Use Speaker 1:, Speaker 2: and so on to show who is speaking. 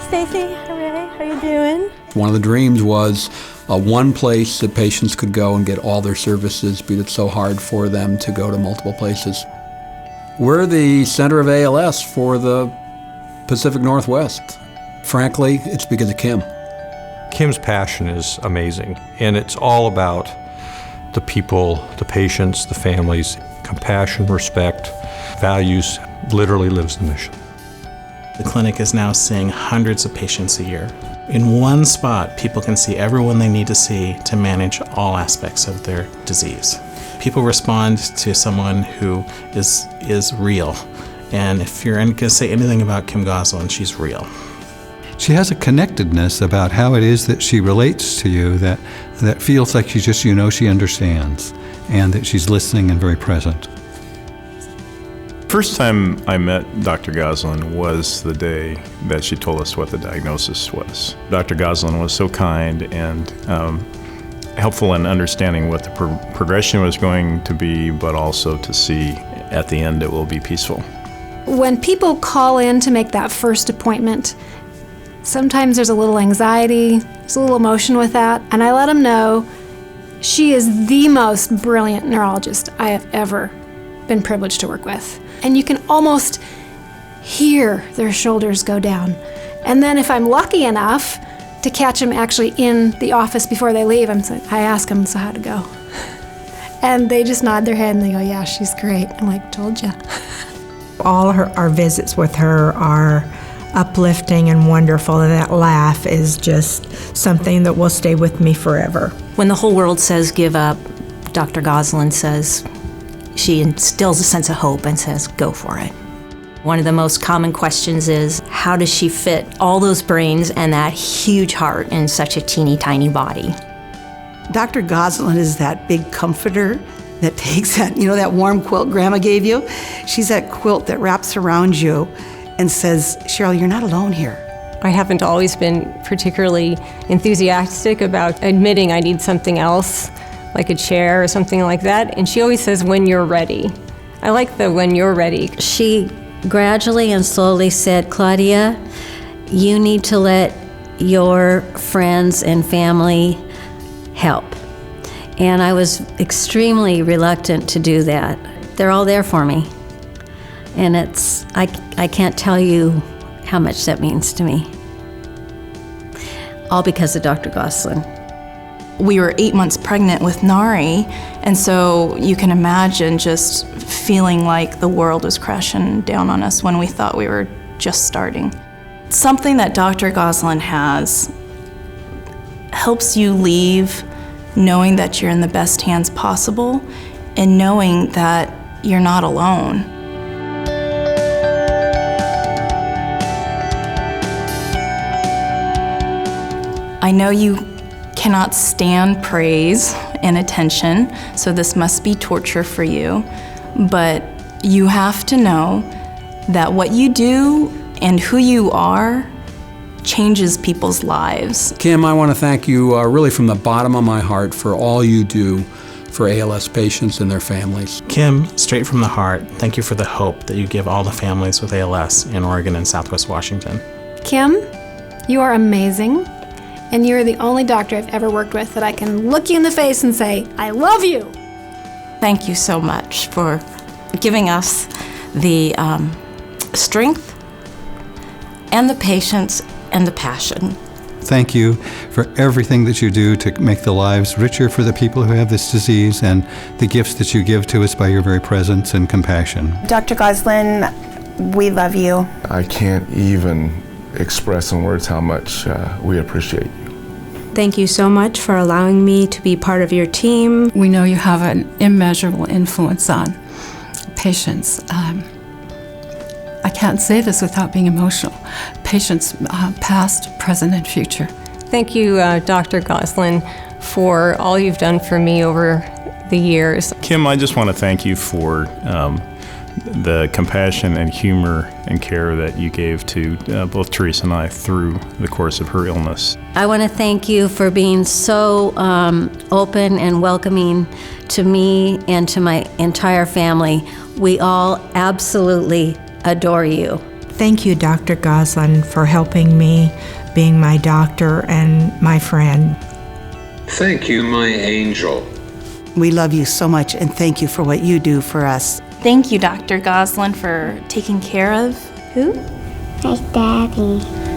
Speaker 1: Stacy. Hooray. How are you doing?
Speaker 2: One of the dreams was one place that patients could go and get all their services, but it's so hard for them to go to multiple places. We're the center of ALS for the Pacific Northwest. Frankly, it's because of Kim.
Speaker 3: Kim's passion is amazing, and it's all about the people, the patients, the families. Compassion, respect, values, literally lives the mission.
Speaker 4: The clinic is now seeing hundreds of patients a year. In one spot, people can see everyone they need to see to manage all aspects of their disease. People respond to someone who is real. And if you're going to say anything about Kim Goslin, she's real.
Speaker 5: She has a connectedness about how it is that she relates to you that feels like she just, she understands, and that she's listening and very present.
Speaker 6: First time I met Dr. Goslin was the day that she told us what the diagnosis was. Dr. Goslin was so kind and helpful in understanding what the progression was going to be, but also to see at the end it will be peaceful.
Speaker 7: When people call in to make that first appointment, sometimes there's a little anxiety, there's a little emotion with that, and I let them know she is the most brilliant neurologist I have ever been privileged to work with. And you can almost hear their shoulders go down. And then if I'm lucky enough to catch them actually in the office before they leave, I ask them, so how'd it go? And they just nod their head and they go, yeah, she's great. I'm like, told ya.
Speaker 1: All our visits with her are uplifting and wonderful, and that laugh is just something that will stay with me forever.
Speaker 8: When the whole world says give up, Dr. Goslin says, she instills a sense of hope and says, go for it. One of the most common questions is, how does she fit all those brains and that huge heart in such a teeny tiny body?
Speaker 9: Dr. Goslin is that big comforter that takes that warm quilt Grandma gave you. She's that quilt that wraps around you and says, Cheryl, you're not alone here.
Speaker 10: I haven't always been particularly enthusiastic about admitting I need something else, like a chair or something like that. And she always says, when you're ready. I like the when you're ready.
Speaker 8: She gradually and slowly said, Claudia, you need to let your friends and family help. And I was extremely reluctant to do that. They're all there for me. And I can't tell you how much that means to me. All because of Dr. Goslin.
Speaker 11: We were 8 months pregnant with Nari, and so you can imagine just feeling like the world was crashing down on us when we thought we were just starting. Something that Dr. Goslin has helps you leave knowing that you're in the best hands possible and knowing that you're not alone. I know you cannot stand praise and attention, so this must be torture for you, but you have to know that what you do and who you are changes people's lives.
Speaker 2: Kim, I want to thank you really from the bottom of my heart for all you do for ALS patients and their families.
Speaker 4: Kim, straight from the heart, thank you for the hope that you give all the families with ALS in Oregon and Southwest Washington.
Speaker 7: Kim, you are amazing, and you're the only doctor I've ever worked with that I can look you in the face and say, I love you.
Speaker 11: Thank you so much for giving us the strength and the patience and the passion.
Speaker 5: Thank you for everything that you do to make the lives richer for the people who have this disease, and the gifts that you give to us by your very presence and compassion.
Speaker 12: Dr. Goslin, we love you.
Speaker 13: I can't even express in words how much we appreciate you.
Speaker 14: Thank you so much for allowing me to be part of your team.
Speaker 15: We know you have an immeasurable influence on patients. I can't say this without being emotional. Patients past, present, and future.
Speaker 10: Thank you, Dr. Goslin, for all you've done for me over the years.
Speaker 6: Kim, I just want to thank you for the compassion and humor and care that you gave to both Teresa and I through the course of her illness.
Speaker 8: I want to thank you for being so open and welcoming to me and to my entire family. We all absolutely adore you.
Speaker 1: Thank you, Dr. Goslin, for helping me, being my doctor and my friend.
Speaker 16: Thank you, my angel.
Speaker 9: We love you so much, and thank you for what you do for us.
Speaker 11: Thank you, Dr. Goslin, for taking care of who?
Speaker 17: My daddy.